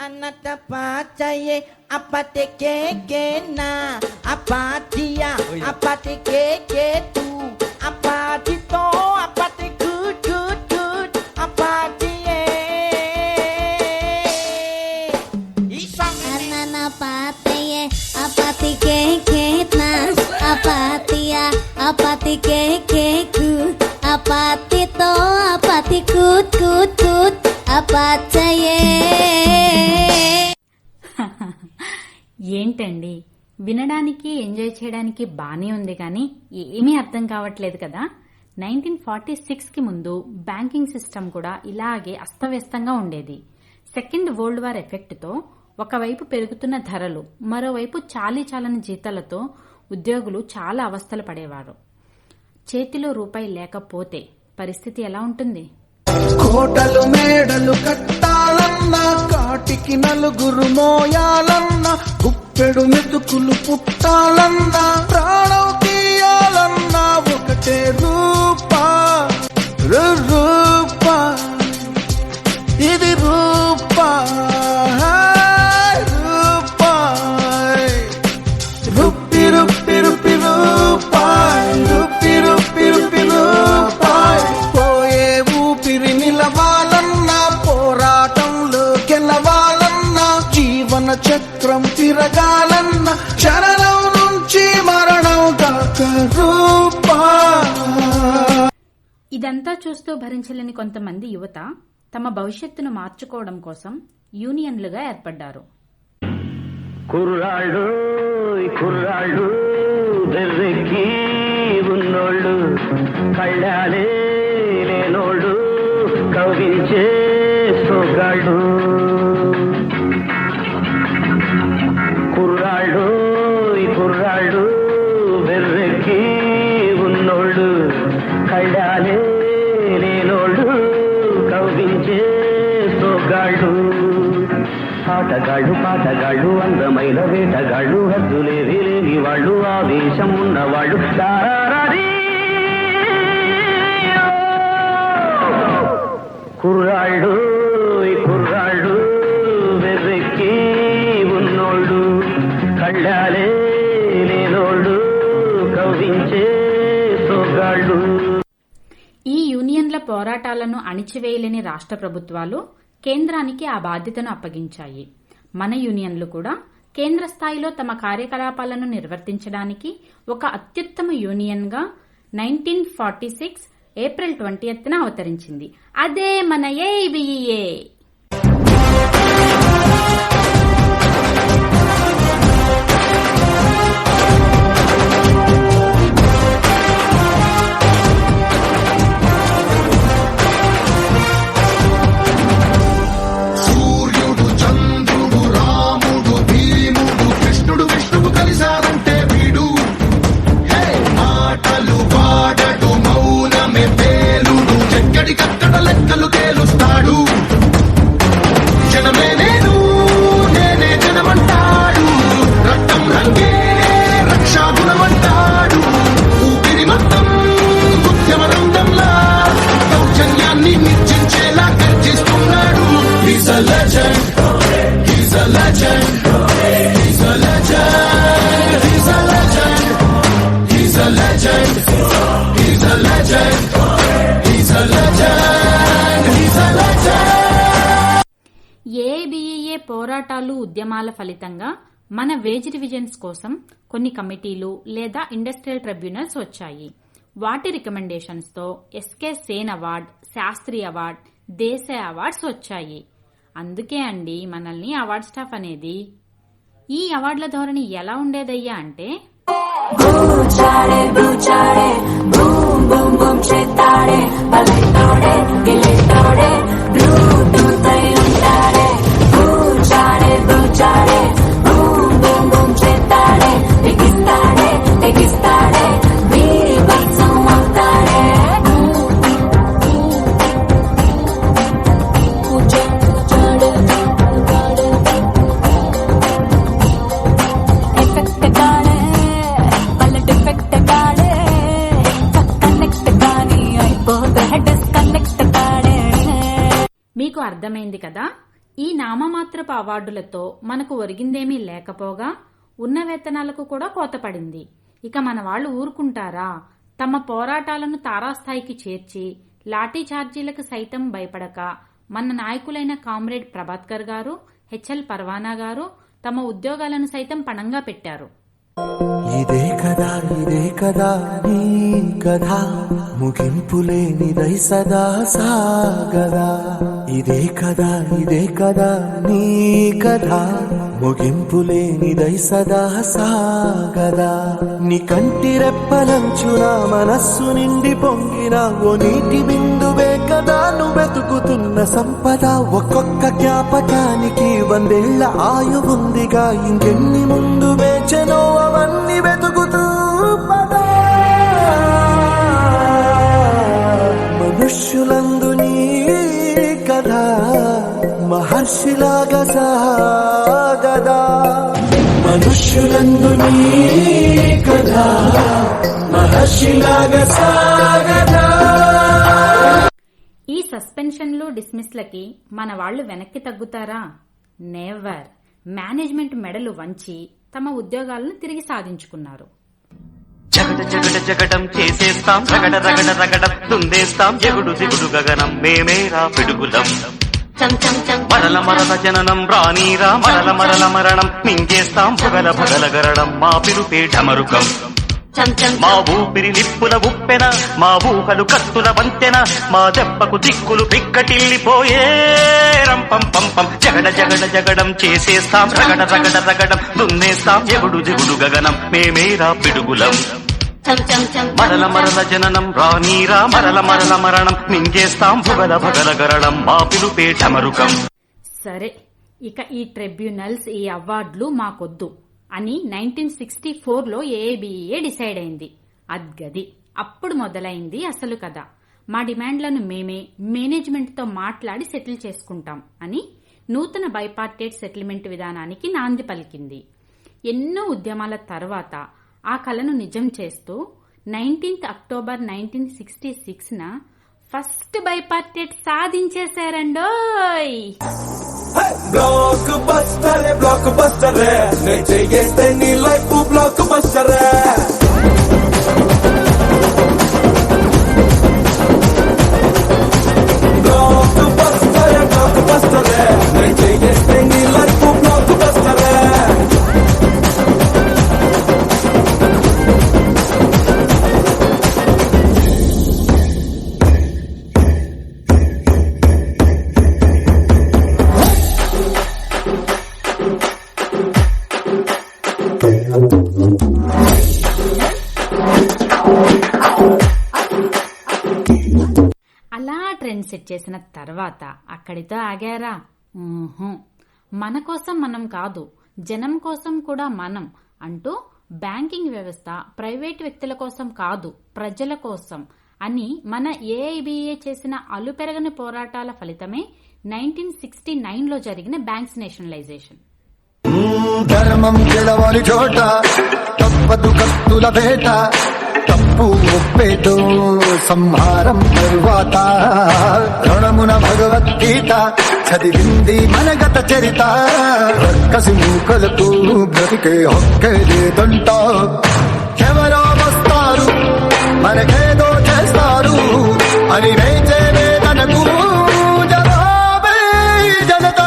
Anata pacaye apate keke na apatia apate keke tu apati to apate good apatie Anana pacaye apate keke na apatia apate keke tu apati to apati good అపాచయే. ఏంటండి, వినడానికి enjoy చేయడానికి బానే ఉంది కానీ ఏమీ అర్థం కావట్లేదు కదా. 1946కి ముందు బ్యాంకింగ్ సిస్టమ్ కూడా ఇలాగే అస్తవ్యస్తంగా ఉండేది. సెకండ్ వరల్డ్ వార్ ఎఫెక్ట్తో ఒకవైపు పెరుగుతున్న ధరలు, మరోవైపు చాలీచాలని జీతాలతో ఉద్యోగులు చాలా అవస్థలు పడేవారు. చేతిలో రూపాయి లేకపోతే పరిస్థితి ఎలా ఉంటుంది? కోటలు మేడలు కట్టాలన్నా, కాటికి నలుగురు మోయాలన్నా, గుప్పెడు మెతుకులు పుట్టాలన్నా, ప్రాణం తీయాలన్నా ఒకటే రూపా రూపా ఇది రూపా రూపా రుప్పి రుప్పి రుప్పి రూపా రుప్పి రుప్పి రుప్పి రూపా పోయే ఊపిరి నిలవాలన్నా, పోరాటంలో గెలవాలన్నా, జీవన చక్రం తిరగాలన్నా, చరణం నుంచి మరణం దాకా రూపా. ఇదంతా చూస్తూ భరించలేని కొంతమంది యువత తమ భవిష్యత్తును మార్చుకోవడం కోసం యూనియన్లుగా ఏర్పడ్డారు. కుర్రాళ్ళు కుర్రాళ్ళు బెర్రెక్కి ఉన్నోళ్ళు, కళ్ళాలే లేనోళ్ళు, కవించే సోగాళ్ళు. కుర్రాళ్ళు కుర్రాళ్ళు బెర్రెక్కి ఉన్నోళ్ళు, కళ్ళాలే లేనోళ్ళు, కవించే సోగాళ్ళు. పాటగాళ్ళు అందమైన వేటగాళ్ళు, హద్దులేవి లేని వాళ్ళు, ఆవేశం ఉన్నవాళ్ళు. కుర్రాళ్ళు కుర్రాళ్ళు వెర్రెక్కి ఉన్నోళ్ళు, కళ్ళాలే లేనోళ్ళు, కవ్వించే సోగాళ్ళు. ఈ యూనియన్ల పోరాటాలను అణిచివేయలేని రాష్ట్ర ప్రభుత్వాలు కేంద్రానికి ఆ బాధ్యతను అప్పగించాయి. మన యూనియన్లు కూడా కేంద్ర స్థాయిలో తమ కార్యకలాపాలను నిర్వర్తించడానికి ఒక అత్యుత్తమ యూనియన్గా 1946 ఏప్రిల్ 20న అవతరించింది. అదే మన ఏబిఈఏ. కట్టడ లెక్కలు తేలుస్తాడు, జనమే నేను నేనే జనమంటాడు, రక్తం రంగే రక్షాగుణమంటాడు, ఊపిరి మొత్తం ఉద్యమ రంగంలా దౌర్జన్యాన్ని నిర్జించేలా గర్జిస్తున్నాడు. He's a legend, he's a legend, he's a legend, he's a legend, he's a legend, he's a legend. ఏబిఈఏ పోరాటాలు, ఉద్యమాల ఫలితంగా మన వేజ్ రివిజన్స్ కోసం కొన్ని కమిటీలు లేదా ఇండస్ట్రియల్ ట్రిబ్యునల్స్ వచ్చాయి. వాటి రికమెండేషన్స్ తో SK Sen award, Shastri award, Desai awards వచ్చాయి. అందుకే అండి మనల్ని అవార్డ్ స్టాఫ్ అనేది. ఈ అవార్డుల ధోరణి ఎలా ఉండేదయ్యా అంటే, మీకు అర్థమైంది కదా. ఈ నామమాత్రపు అవార్డులతో మనకు ఒరిగిందేమీ లేకపోగా ఉన్న వేతనాలకు కూడా కోతపడింది. ఇక మన వాళ్ళు ఊరుకుంటారా? తమ పోరాటాలను తారాస్థాయికి చేర్చి లాఠీ ఛార్జీలకు సైతం భయపడక మన నాయకులైన కామ్రేడ్ ప్రభాత్కర్ గారు, హెచ్ఎల్ పర్వానా గారు తమ ఉద్యోగాలను సైతం పణంగా పెట్టారు. ఇదే కదా నీ కథ, ముగింపులేనిదై సదా సాగదా. ఇదే కదా నీ కథ, ముగింపులేనిదై సదా సాగదా. నీ కంటి రెప్పలంచున మనస్సు నిండి పొంగిన ఓ నీటి బిందువే కదా నువ్వు వెతుకుతున్న సంపద. ఒక్కొక్క జ్ఞాపకానికి 100 ఏళ్ల ఆయువుందిగా, ఇంకెన్ని ముందు వేచనో అవన్నీ వెతుకుతూ పదా. మనుష్యులందు నీ కథ మహర్షిలాగా సాగదా. మనుష్యులందు నీ కథ మహర్షిలాగా సాగదా. ఈ సస్పెన్షన్లు డిస్మిస్లకి మన వాళ్ళు వెనక్కి తగ్గుతారా? నెవర్. మేనేజ్మెంట్ మెడలు వంచి తమ ఉద్యోగాలను తిరిగి సాధించుకున్నారు. జగడం చేసేస్తాం, రగడం తుందేస్తాం, ఎగుడు దిగుడు గగనం మేమేరా పిడుగులం. మరల జననం రానీరా, మరల మరణం మింగేస్తాం, భగల గరడం మా పిలుపే ఢమరుకం. మా ఊపిరి నిప్పుల ఉప్పెన, మా ఊహలు కత్తుల వంతెన, మా దెబ్బకు దిక్కులు పిక్కటిల్లిపోయే రంపం పంపం. జగడం చేసేస్తాం, రగడం దున్నేస్తాం, ఎగుడు దిగుడు గగనం మేమేరా పిడుగులం. మరల జననం రానీరా, మరల మరణం మింగేస్తాం, భగల గరడం మా పిలుపే ఢమరుకం. సరే, ఇక ఈ ట్రిబ్యునల్స్, ఈ అవార్డులు మాకొద్దు అని 1964లో ఏఐబిఏ డిసైడ్ అయింది. అద్గది అప్పుడు మొదలైంది అసలు కథ. మా డిమాండ్లను మేమే మేనేజ్మెంట్తో మాట్లాడి సెటిల్ చేసుకుంటాం అని నూతన బైపార్టేట్ సెటిల్మెంట్ విధానానికి నాంది పలికింది. ఎన్నో ఉద్యమాల తర్వాత ఆ కలను నిజం చేస్తూ 19th అక్టోబర్ 1966న ఫస్ట్ బైపార్టేట్ సాధించేశారండోయ్. బ్లాక్ బస్టర్ నే చేస్తే నీ life blockbuster. Blockbuster నే చేస్తే నీ లైఫ్ బ్లాక్ బస్టర్. అలా ట్రెండ్ సెట్ చేసిన తర్వాత అక్కడితో ఆగారా? మన కోసం మనం కాదు, జనం కోసం కూడా మనం అంటూ బ్యాంకింగ్ వ్యవస్థ ప్రైవేట్ వ్యక్తుల కోసం కాదు, ప్రజల కోసం అని మన ఏఐబిఏ చేసిన అలుపెరగని పోరాటాల ఫలితమే 1969లో జరిగిన బ్యాంక్స్ నేషనలైజేషన్. ధర్మం గెలవని చోట తప్పదు కత్తుల వేట, తప్పు ఒప్పేతో సంహారం తరువాత. రుణమున భగవద్గీత చదివింది మన గత చరిత, రక్కసి మూకలకు బ్రతికే హక్కే లేదంట. ఎవరో వస్తారు మనకేదో చేస్తారు అని వేచే వేదనకు జవాబే జనత.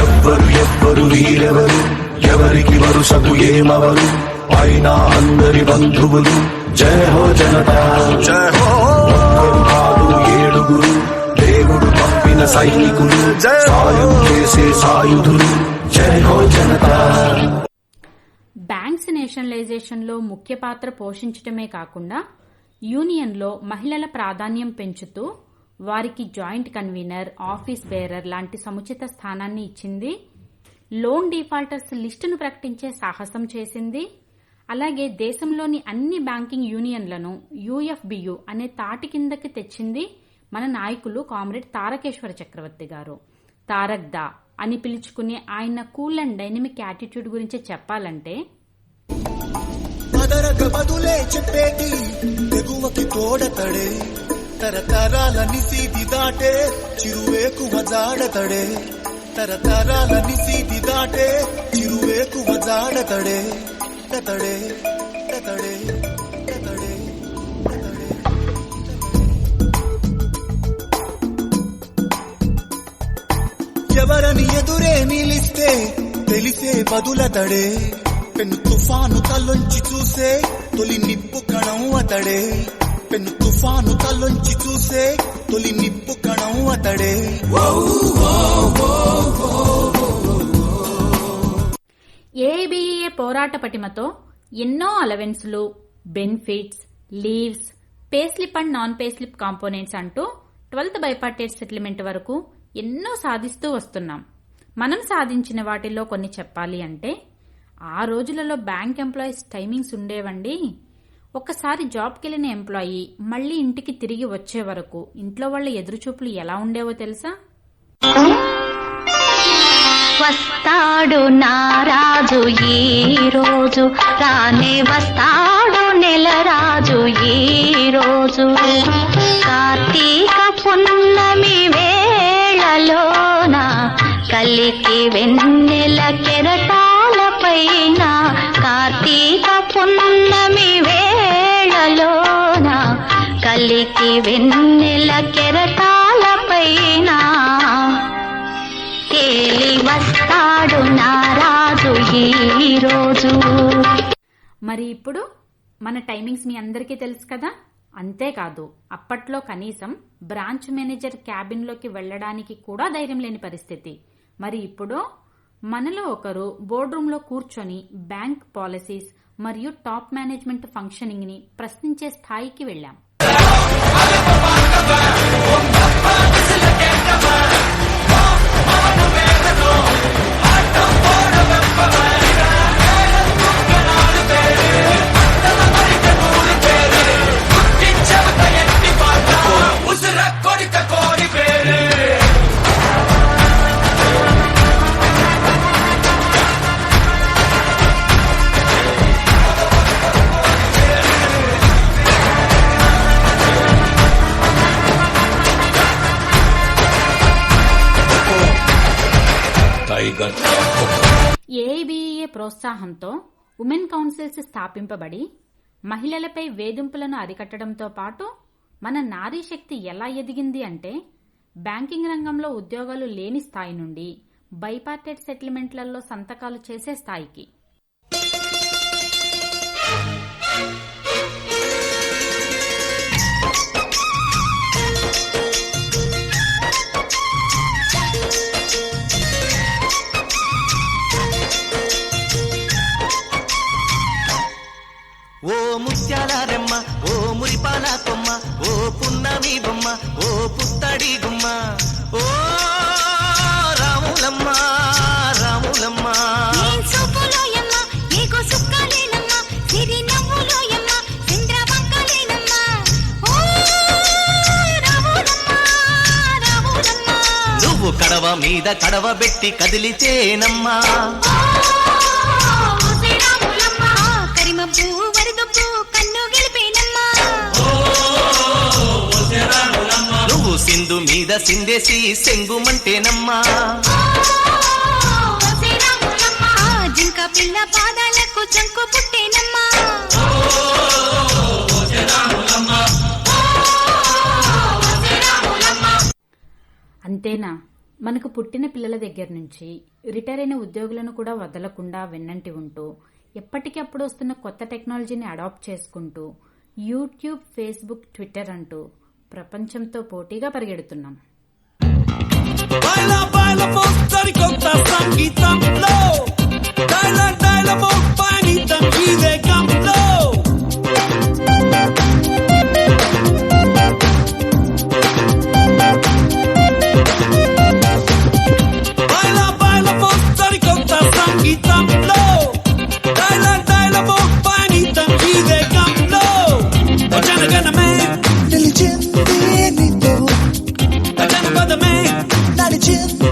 ఎవ్వరు వీరెవరు, ఎవరికి వరుసకు ఏమవరు, అయినా అందరి బంధువులు. జయ హో జనతా, జయ హో. కాదు 7 దేవుడు పంపిన సైనికులు, సాయం చేసే సాయుధులు. జయ హో జనతా. బ్యాంక్స్ నేషనలైజేషన్ లో ముఖ్య పాత్ర పోషించడమే కాకుండా యూనియన్లో మహిళల ప్రాధాన్యం పెంచుతూ వారికి జాయింట్ కన్వీనర్, ఆఫీస్ బేరర్ లాంటి సముచిత స్థానాన్ని ఇచ్చింది. లోన్ డిఫాల్టర్స్ లిస్టును ప్రకటించే సాహసం చేసింది. అలాగే దేశంలోని అన్ని బ్యాంకింగ్ యూనియన్లను యూఎఫ్బియు అనే తాటి కిందకి తెచ్చింది మన నాయకులు కామ్రేడ్ తారకేశ్వర చక్రవర్తి గారు. తారక్ దా అని పిలుచుకునే ఆయన కూల్ అండ్ డైనమిక్ యాటిట్యూడ్ గురించి చెప్పాలంటే, బదులే చెప్పేటి తెగువకి తోడతడే, తరతరాల నిసీది దాటే చిరువేకు జాడతడే. తరతరాలని సీది దాటే చిరువేకువ జాడతడే తతడే తతడే తతడే తతడే. ఎవరని ఎదురే నిలిస్తే తెలిసే బదులతడే పెను తుఫాను తల్లొంచి చూసే తొలి నిప్పు కణం అతడే పెను తుఫాను తల్లొంచి చూసే తొలి నిప్పు కణం అతడే. ఏబిఏ పోరాట పటిమతో ఎన్నో అలవెన్స్లు, benefits, leaves, pay slip and non pay slip components అంటూ 12th బైపార్టేట్ సెటిల్మెంట్ వరకు ఎన్నో సాధిస్తూ వస్తున్నాం. మనం సాధించిన వాటిల్లో కొన్ని చెప్పాలి అంటే, ఆ రోజులలో బ్యాంక్ ఎంప్లాయీస్ టైమింగ్స్ ఉండేవండి. ఒక్కసారి జాబ్కి వెళ్ళిన ఎంప్లాయీ మళ్ళీ ఇంటికి తిరిగి వచ్చే వరకు ఇంట్లో వాళ్ళ ఎదురుచూపులు ఎలా ఉండేవో తెలుసా? వస్తాడు నారాజు ఈ రోజు, రానే వస్తాడు నెలరాజు ఈ రోజు. కార్తీక పున్నమి వేళలోన కలికి వెన్నెల కెరటాలపైన, కార్తీక పున్నమి వేళలోన కలికి వెన్నెల కెరటాలపైన తేలి వస్తాడు నారాజు ఈ రోజు. మరి ఇప్పుడు మన టైమింగ్స్ మీ అందరికీ తెలుసు కదా. అంతేకాదు, అప్పట్లో కనీసం బ్రాంచ్ మేనేజర్ క్యాబిన్లోకి వెళ్లడానికి కూడా ధైర్యం లేని పరిస్థితి. మరి ఇప్పుడు మనలో ఒకరు బోర్డ్ రూమ్ లో కూర్చొని బ్యాంక్ పాలసీస్ మరియు టాప్ మేనేజ్మెంట్ ఫంక్షనింగ్ ని ప్రశ్నించే స్థాయికి వెళ్ళాం. ఏబిఏ ప్రోత్సాహంతో ఉమెన్ కౌన్సిల్స్ స్థాపింపబడి మహిళలపై వేధింపులను అరికట్టడంతో పాటు మన నారీ శక్తి ఎలా ఎదిగింది అంటే, బ్యాంకింగ్ రంగంలో ఉద్యోగాలు లేని స్థాయి నుండి బైపార్టేట్ సెటిల్మెంట్లలో సంతకాలు చేసే స్థాయికి. ఓ ముత్యాల రెమ్మ, ఓ మురిపాల కొమ్మ, ఓ పున్నమి బొమ్మ, ఓ పుత్తడి గుమ్మ, ఓ రాములమ్మ రాములమ్మ. నువ్వు కడవ మీద కడవ పెట్టి కదిలితేనమ్మా, నువ్వు సింధు మీద సిందేసి సెంగుమంటేనమ్మా. జింక పిల్ల పాదాలకు చంకు పుట్టేనమ్మా. అంతేనా, మనకు పుట్టిన పిల్లల దగ్గర నుంచి రిటైర్ అయిన ఉద్యోగులను కూడా వదలకుండా వెన్నంటి ఉంటూ ఎప్పటికప్పుడు వస్తున్న కొత్త టెక్నాలజీని అడాప్ట్ చేసుకుంటూ యూట్యూబ్, ఫేస్బుక్, ట్విట్టర్ అంటూ ప్రపంచంతో పోటీగా పరిగెడుతున్నాం. నిలిచింది నీతో నడిచింది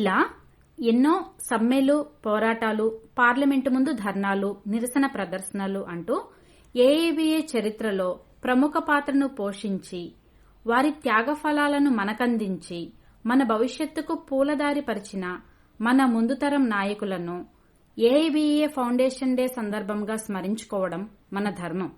ఇలా ఎన్నో సమ్మెలు, పోరాటాలు, పార్లమెంటు ముందు ధర్నాలు, నిరసన ప్రదర్శనలు అంటూ ఏఏబీఏ చరిత్రలో ప్రముఖ పాత్రను పోషించి వారి త్యాగఫలాలను మనకందించి మన భవిష్యత్తుకు పూలదారి పరిచిన మన ముందుతరం నాయకులను ఏఐబీఏ ఫౌండేషన్ డే సందర్భంగా స్మరించుకోవడం మన ధర్మం.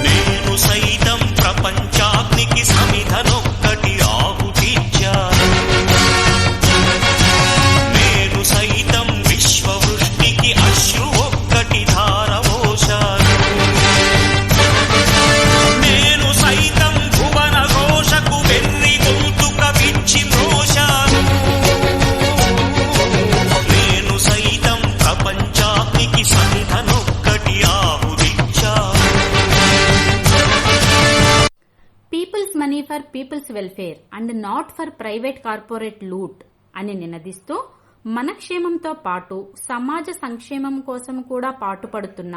నేను సైతం ప్రపంచాగ్నికి సమిధనొక్కటి ఆహుతిచ్చాను. నేను సైతం విశ్వవృష్టికి అశ్రు ఒక్కటి ధారవోశాను. నేను సైతం భువన ఘోషకు వెర్రి గొంతుక విచ్చి మ్రోశాను. నేను సైతం ప్రపంచాగ్నికి సమిధనొక్కటి ఆహుతిచ్చాను. People's money for people's welfare and not for private corporate loot అని నినదిస్తూ మన క్షేమంతో పాటు సమాజ సంక్షేమం కోసం కూడా పాటుపడుతున్న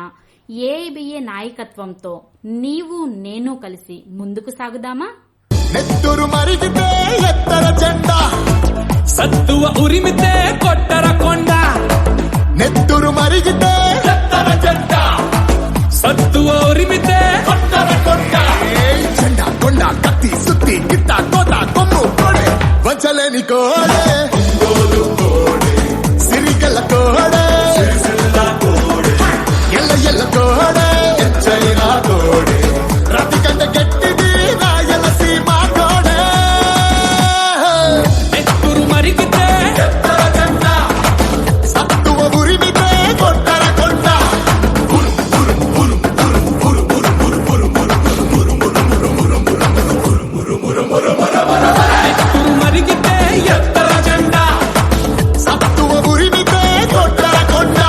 ఏఐబీఏ నాయకత్వంతో నీవు నేను కలిసి ముందుకు సాగుదామా? నెత్తురు మరిగితే ఎత్తర జెండా, సత్తువ ఉరిమితే కొట్టర కొండ. నెత్తురు మరిగితే ఎత్తర జెండా, సత్తువ ఉరిమితే కొట్టర కొండ. ఏయ్ జెండా కొండ కత్తి సుత్తి గిత్త కోత కొమ్ము కోడే, వంచలేని కోడే, ఒంగోలు కోడే, సిరిగల కోడే, ఎల్ల ఎల్ల కోడే, ఎచ్చైనా కోడే, రతి కంట గట్టిది రాయలసీమ కోడే. నెత్తురు మరిగితే ఎత్తర జెండా, సత్తువ ఉరిమితే కొట్టర కొండ. నెత్తురు మరిగితే ఎత్తర జెండా. సత్తువ ఉరిమితే కొట్టర కొండ.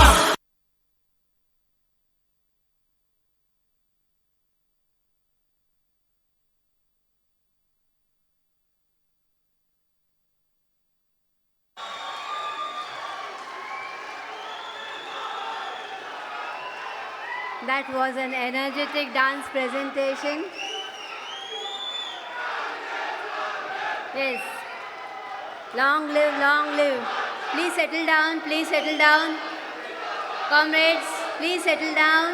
That was an energetic dance presentation. Yes. Long live, long live. Please settle down, please settle down. Comrades, please settle down.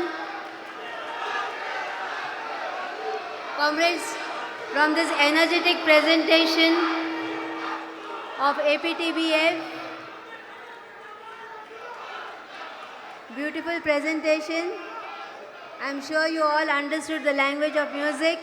Comrades, from this energetic presentation of APTBF, beautiful presentation. I'm sure you all understood the language of music.